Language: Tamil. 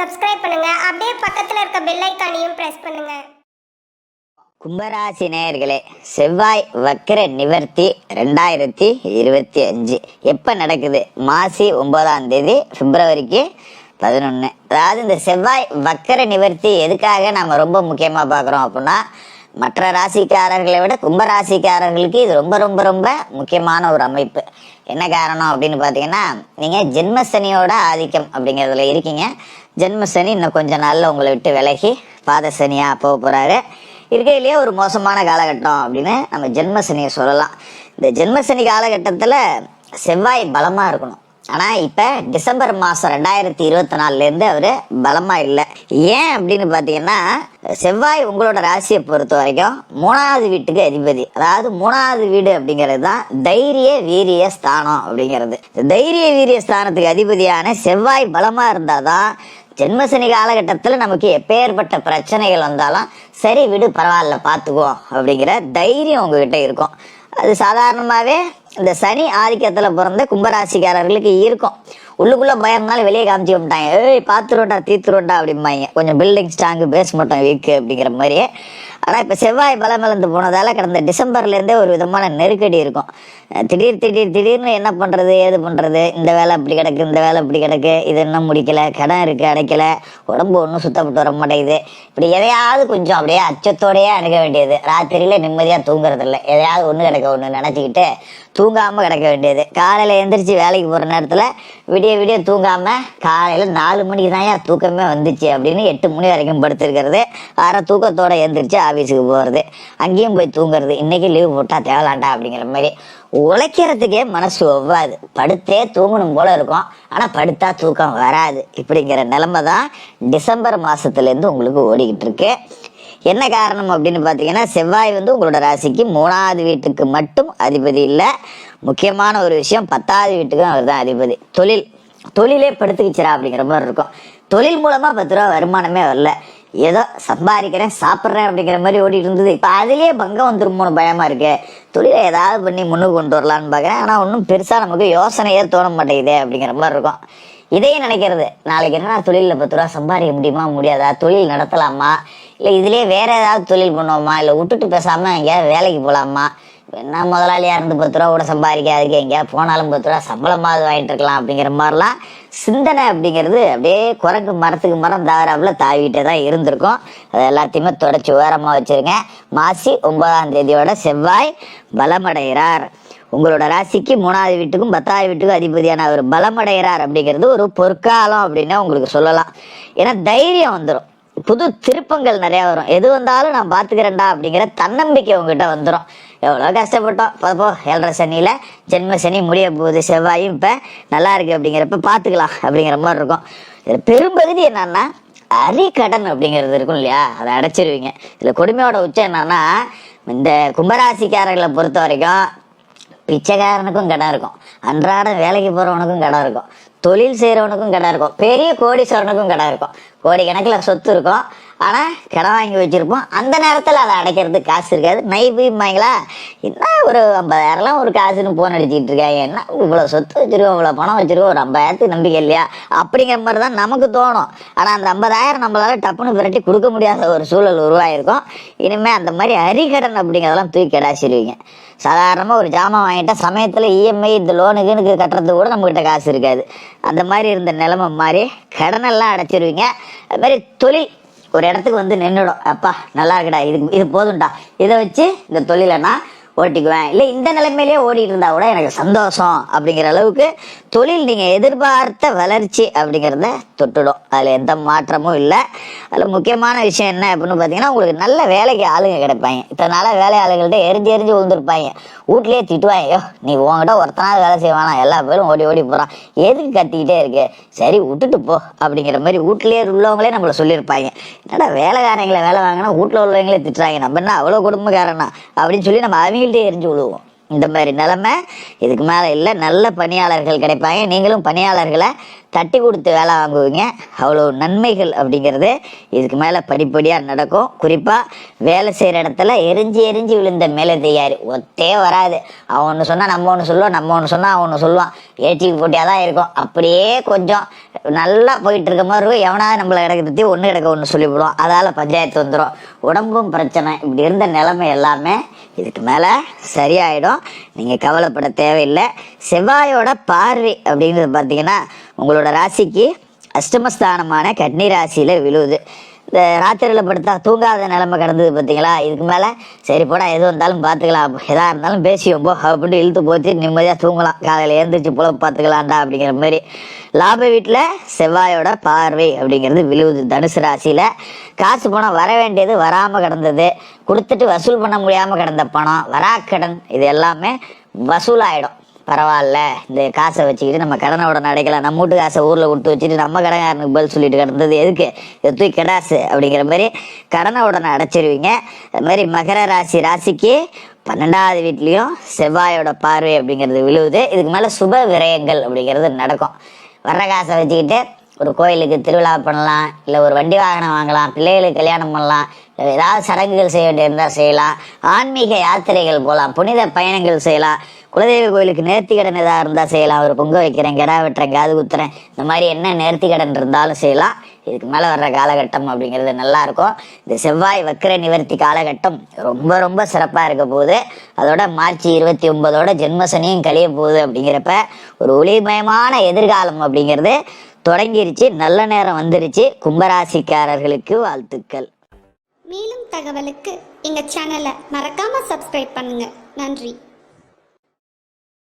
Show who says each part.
Speaker 1: சப்ஸ்கிரைப் பண்ணுங்க. அப்படியே பக்கத்துல இருக்க பெல் ஐகானையும் பிரஸ் பண்ணுங்க.
Speaker 2: கும்பராசி நேயர்களே, செவ்வாய் வக்கர நிவர்த்தி 2025 எப்ப நடக்குது? மாசி 9ஆம் தேதி பிப்ரவரிக்கு 11. அதாவது இந்த செவ்வாய் வக்கர நிவர்த்தி எதுக்காக நம்ம ரொம்ப முக்கியமா பார்க்குறோம் அப்படின்னா, மற்ற ராசிக்காரர்களை விட கும்பராசிக்காரர்களுக்கு இது ரொம்ப ரொம்ப ரொம்ப முக்கியமான ஒரு அமைப்பு. என்ன காரணம் அப்படின்னு பார்த்தீங்கன்னா, நீங்கள் ஜென்மசனியோட ஆதிக்கம் அப்படிங்கிறதுல இருக்கீங்க. ஜென்மசனி இன்னும் கொஞ்ச நாளில் உங்களை விட்டு விலகி பாதசனியாக போக போகிறாரு. இருக்கையிலேயே ஒரு மோசமான காலகட்டம் அப்படின்னு நம்ம ஜென்மசனியை சொல்லலாம். இந்த ஜென்மசனி காலகட்டத்தில் செவ்வாய் பலமாக இருக்கணும். ஆனால் இப்போ டிசம்பர் மாதம் 2024 அவர் பலமாக இல்லை. ஏன் அப்படின்னு பார்த்தீங்கன்னா, செவ்வாய் உங்களோட ராசியை பொறுத்த வரைக்கும் 3வது வீட்டுக்கு அதிபதி. அதாவது 3வது வீடு அப்படிங்கிறது தான் தைரிய வீரிய ஸ்தானம் அப்படிங்கிறது. தைரிய வீரிய ஸ்தானத்துக்கு அதிபதியான செவ்வாய் பலமாக இருந்தால் தான் ஜென்மசனி காலகட்டத்தில் நமக்கு எப்பேற்பட்ட பிரச்சனைகள் வந்தாலும் சரி விடு பரவாயில்ல பார்த்துக்குவோம் அப்படிங்கிற தைரியம் உங்ககிட்ட இருக்கும். அது சாதாரணமாகவே இந்த சனி ஆதிக்கத்தில் பிறந்த கும்பராசிக்காரர்களுக்கு இருக்கும். உள்ளுக்குள்ளே பயம்னாலும் வெளியே காமிச்சு விட்டாங்க, பார்த்துருவோண்டா தீர்த்துருவோண்டா அப்படிம்பாங்க. கொஞ்சம் பில்டிங் ஸ்ட்ராங்கு பேஸ் மட்டும் வீக்கு அப்படிங்கிற மாதிரியே. ஆனால் இப்போ செவ்வாய் பலம் இழந்து போனதால் கடந்த டிசம்பர்லேருந்தே ஒரு விதமான நெருக்கடி இருக்கும். திடீர்னு என்ன பண்ணுறது ஏது பண்ணுறது, இந்த வேலை அப்படி கிடக்கு இந்த வேலை இப்படி கிடக்கு, இது இன்னும் முடிக்கலை, கடன் இருக்குது அடைக்கலை, உடம்பு ஒன்றும் சுத்தப்பட்டு வர மாட்டேங்குது. இப்படி எதையாவது கொஞ்சம் அப்படியே அச்சத்தோடையே அணுக வேண்டியது. ராத்திரியில் நிம்மதியாக தூங்குறதில்ல, எதையாவது ஒன்று கிடக்க ஒன்று நினச்சிக்கிட்டு தூங்காமல் கிடக்க வேண்டியது. காலையில் எழுந்திரிச்சு வேலைக்கு போகிற நேரத்தில் விடிய தூங்காமல் காலையில் 4 மணிக்கு தான் ஏன் தூக்கமே வந்துச்சு அப்படின்னு 8 மணி வரைக்கும் படுத்துருக்கிறது. அரை தூக்கத்தோடு எழுந்திரிச்சு ஆஃபீஸுக்கு போகிறது, அங்கேயும் போய் தூங்குறது. இன்றைக்கி லீவ் போட்டால் தேவலாண்டா அப்படிங்கிற மாதிரி உழைக்கிறதுக்கே மனசு ஒவ்வாது. படுத்தே தூங்கணும் போல இருக்கும், ஆனால் படுத்தா தூக்கம் வராது. இப்படிங்கிற நிலைமை தான் டிசம்பர் மாதத்துலேருந்து உங்களுக்கு ஓடிக்கிட்டு இருக்கு. என்ன காரணம் அப்படின்னு பார்த்தீங்கன்னா, செவ்வாய் உங்களோட ராசிக்கு 3வது வீட்டுக்கு மட்டும் அதிபதி இல்லை. முக்கியமான ஒரு விஷயம், 10வது வீட்டுக்கும் அவர் தான் அதிபதி. தொழிலே படுத்துக்கிச்சிரா அப்படிங்கிற மாதிரி இருக்கும். தொழில் மூலமாக 10 ரூபா வருமானமே வரல, ஏதோ சம்பாதிக்கிறேன் சாப்பிட்றேன் அப்படிங்கிற மாதிரி ஓடிட்டு இருந்தது. இப்போ அதுலேயே பங்கம் வந்துருமோன்னு பயமாக இருக்கு. தொழிலை ஏதாவது பண்ணி முன்னுக்கு கொண்டு வரலான்னு பார்க்குறேன், ஆனால் ஒன்றும் பெருசாக நமக்கு யோசனையே தோண மாட்டேங்குது அப்படிங்கிற மாதிரி இருக்கும். இதையும் நினைக்கிறது, நாளைக்கு என்ன தொழிலில் 10 ரூபா சம்பாதிக்க முடியுமா முடியாதா, தொழில் நடத்தலாமா, இல்லை இதுலேயே வேறு ஏதாவது தொழில் பண்ணுவோமா, இல்லை விட்டுட்டு பேசாமல் எங்கேயாவது வேலைக்கு போகலாமா, என்ன முதலாளியாக இருந்து 10 ரூபா கூட சம்பாதிக்காதுக்கு எங்கேயாவது போனாலும் 10 ரூபா சம்பளமாவது வாங்கிட்டு இருக்கலாம் அப்படிங்கிற மாதிரிலாம் சிந்தனை அப்படிங்கிறது அப்படியே குரங்கு மரத்துக்கு மரம் தாவராப்புல தாவிக்கிட்டே தான் இருந்திருக்கும். அது எல்லாத்தையுமே தொடச்சி உயரமாக வச்சுருங்க. மாசி 9ஆம் தேதியோட செவ்வாய் பலமடைகிறார். உங்களோட ராசிக்கு 3வது வீட்டுக்கும் 10வது வீட்டுக்கும் அதிபதியான அவர் பலமடைகிறார் அப்படிங்கிறது ஒரு பொற்காலம் அப்படின்னு உங்களுக்கு சொல்லலாம். ஏன்னா தைரியம் வந்துடும், புது திருப்பங்கள் நிறையா வரும். எது வந்தாலும் நான் பார்த்துக்கிறேன்டா அப்படிங்கிற தன்னம்பிக்கை உங்ககிட்ட வந்துடும். எவ்வளோ கஷ்டப்பட்டோம் போ 7.5 சனியில் ஜென்ம சனி முடிய போகுது, செவ்வாயும் இப்போ நல்லா இருக்குது அப்படிங்கிறப்ப பார்த்துக்கலாம் அப்படிங்கிற மாதிரி இருக்கும். இதில் பெரும்பகுதி என்னன்னா அரிக்கடன் அப்படிங்கிறது இருக்கும் இல்லையா, அதை அடைச்சிருவீங்க. இதில் கொடுமையோட உச்சம் என்னன்னா, இந்த கும்பராசிக்காரர்களை பொறுத்த வரைக்கும் பிச்சைக்காரனுக்கும் கடன் இருக்கும், அன்றாடம் வேலைக்கு போகிறவனுக்கும் கடன் இருக்கும், தொழில் செய்கிறவனுக்கும் கடன் இருக்கும், பெரிய கோடீஸ்வரனுக்கும் கடன் இருக்கும். கோடிக்கணக்கில் சொத்து இருக்கும், ஆனால் கடன் வாங்கி வச்சுருப்போம். அந்த நேரத்தில் அதை அடைக்கிறதுக்கு காசு இருக்காது. நைப்புமாங்களா, என்ன ஒரு 50,000லாம் ஒரு காசுன்னு போன் அடிச்சுக்கிட்டு இருக்காங்க, என்ன இவ்வளோ சொத்து வச்சுருக்கோம் இவ்வளோ பணம் வச்சுருக்கோம், ஒரு 50,000த்துக்கு நம்பிக்கை இல்லையா அப்படிங்கிற மாதிரி தான் நமக்கு தோணும். ஆனால் அந்த 50,000 நம்மளால் டப்புன்னு விரட்டி கொடுக்க முடியாத ஒரு சூழல் உருவாயிருக்கும். இனிமேல் அந்த மாதிரி அரிக்கடன் அப்படிங்கிறதெல்லாம் தூக்கி கிடாச்சிருவீங்க. சாதாரணமாக ஒரு ஜாமான் வாங்கிட்டா சமயத்தில் இஎம்ஐ இந்த லோனுக்குன்னு கட்டுறது கூட நம்மகிட்ட காசு இருக்காது. அந்த மாதிரி இருந்த நிலைமை மாதிரி கடனெல்லாம் அடைச்சிருவீங்க. அது மாதிரி தொழில் ஒரு இடத்துக்கு நின்றுடும், அப்பா நல்லா இருக்குடா, இது போதும்டா, இதை வச்சு இந்த தொழிலை நான் ஓட்டிக்குவேன், இல்லை இந்த நிலைமையிலேயே ஓடிட்டு இருந்தா கூட எனக்கு சந்தோஷம் அப்படிங்கிற அளவுக்கு தொழில் நீங்கள் எதிர்பார்த்த வளர்ச்சி அப்படிங்கிறத தொட்டுடும். அதில் எந்த மாற்றமும் இல்லை. அதில் முக்கியமான விஷயம் என்ன அப்படின்னு பார்த்தீங்கன்னா, உங்களுக்கு நல்ல வேலைக்கு ஆளுங்க கிடைப்பாங்க. இத்தனால வேலை ஆளுங்கள்ட்ட எரிஞ்சு விழுந்துருப்பாங்க. வீட்லேயே திட்டுவாங்க, நீ உங்ககிட்ட ஒருத்தனாவது வேலை செய்வானா, எல்லா பேரும் ஓடி போகிறான், எதுக்கு கத்திக்கிட்டே இருக்கு, சரி விட்டுட்டு போ அப்படிங்கிற மாதிரி வீட்லேயே உள்ளவங்களே நம்மளை சொல்லியிருப்பாங்க. என்னடா வேலைக்காரங்களை வேலை வாங்கினா வீட்டில் உள்ளவங்களே திட்டுறாங்க, நம்ம என்ன அவ்வளோ குடும்பக்காரனா அப்படின்னு சொல்லி நம்ம அவங்கள்ட்டே எரிஞ்சு விழுவோம். இந்த மாதிரி நிலைமை இதுக்கு மேலே இல்லை. நல்ல பணியாளர்கள் கிடைப்பாங்க. நீங்களும் பணியாளர்களை தட்டி கொடுத்து வேலை வாங்குவீங்க. அவ்வளோ நன்மைகள் அப்படிங்கிறது இதுக்கு மேலே படிப்படியாக நடக்கும். குறிப்பாக வேலை செய்கிற இடத்துல எரிஞ்சு எரிஞ்சு விழுந்த மேலதிகாரி ஒத்தே வராது. அவன் ஒன்று சொன்னால் நம்ம ஒன்று சொல்லுவோம், நம்ம ஒன்று சொன்னால் அவன் ஒன்று சொல்லுவான். ஏற்றிக்கு போட்டியாக தான் இருக்கும். அப்படியே கொஞ்சம் நல்லா போயிட்டு இருக்க மாதிரி இருக்கும். எவனாவது நம்மளை கிடக்கிறதே ஒன்று கிடக்க ஒன்று சொல்லிவிடுவோம். அதால் பஞ்சாயத்து வந்துடும். உடம்பும் பிரச்சனை. இப்படி இருந்த நிலைமை எல்லாமே இதுக்கு மேலே சரியாயிடும். நீங்கள் கவலைப்பட தேவையில்லை. செவ்வாயோட பார்வை அப்படிங்கிறது பார்த்தீங்கன்னா உங்களோட ராசிக்கு அஷ்டமஸ்தானமான கன்னி ராசியில் விழுவுது. இந்த ராத்திரியில் படுத்தா தூங்காத நிலைமை கிடந்தது பார்த்தீங்களா? இதுக்கு மேலே சரி போடா எது வந்தாலும் பார்த்துக்கலாம், எதாக இருந்தாலும் பேசியோம் போ அப்படின்னு இழுத்து போச்சு நிம்மதியாக தூங்கலாம். காலையில் எழுந்திரிச்சு போல பார்த்துக்கலாம்டா அப்படிங்கிற மாதிரி. லாப வீட்டில் செவ்வாயோட பார்வை அப்படிங்கிறது விழுவுது. தனுசு ராசியில் காசு பணம் வர வேண்டியது வராமல் கிடந்தது, கொடுத்துட்டு வசூல் பண்ண முடியாமல் கிடந்த பணம், வராக்கடன், இது எல்லாமே வசூலாகிடும். பரவாயில்ல, இந்த காசை வச்சுக்கிட்டு நம்ம கடனோட அடைக்கலாம். நம்ம வீட்டு காசை ஊரில் கொடுத்து வச்சுட்டு நம்ம கடன்காரனுக்கு பதில் சொல்லிட்டு கிடந்தது எதுக்கு, இது தூக்கி கிடாசு அப்படிங்கிற மாதிரி கடனை உடனே அடைச்சிருவீங்க. அது மாதிரி மகர ராசிக்கு 12வது வீட்லேயும் செவ்வாயோட பார்வை அப்படிங்கிறது விழுவுது. இதுக்கு மேலே சுப விரயங்கள் அப்படிங்கிறது நடக்கும். வர்ற காசை வச்சுக்கிட்டு ஒரு கோயிலுக்கு திருவிழா பண்ணலாம், இல்லை ஒரு வண்டி வாகனம் வாங்கலாம், பிள்ளைகளுக்கு கல்யாணம் பண்ணலாம், ஏதாவது சடங்குகள் செய்ய வேண்டியிருந்தால் செய்யலாம், ஆன்மீக யாத்திரைகள் போகலாம், புனித பயணங்கள் செய்யலாம், குலதெய்வ கோயிலுக்கு நேர்த்திக்கடன் எதாக இருந்தால் செய்யலாம், ஒரு பொங்க வைக்கிறேன், கிடா வெட்டுறேன், காது குத்துறேன், இந்த மாதிரி என்ன நேர்த்திக்கடன் இருந்தாலும் செய்யலாம். இதுக்கு மேலே வர்ற காலகட்டம் அப்படிங்கிறது நல்லாயிருக்கும். இந்த செவ்வாய் வக்கிர நிவர்த்தி காலகட்டம் ரொம்ப ரொம்ப சிறப்பாக இருக்க போகுது. அதோட மார்ச் 29ஓட ஜென்மசனியும் கழிய போகுது. அப்படிங்கிறப்ப ஒரு ஒளிமயமான எதிர்காலம் அப்படிங்கிறது தொடங்கிருச்சு. நல்ல நேரம் வந்துருச்சு. கும்பராசிக்காரர்களுக்கு வாழ்த்துக்கள்.
Speaker 1: மேலும் தகவலுக்கு எங்கள் சேனலை மறக்காமல் சப்ஸ்கிரைப் பண்ணுங்கள். நன்றி.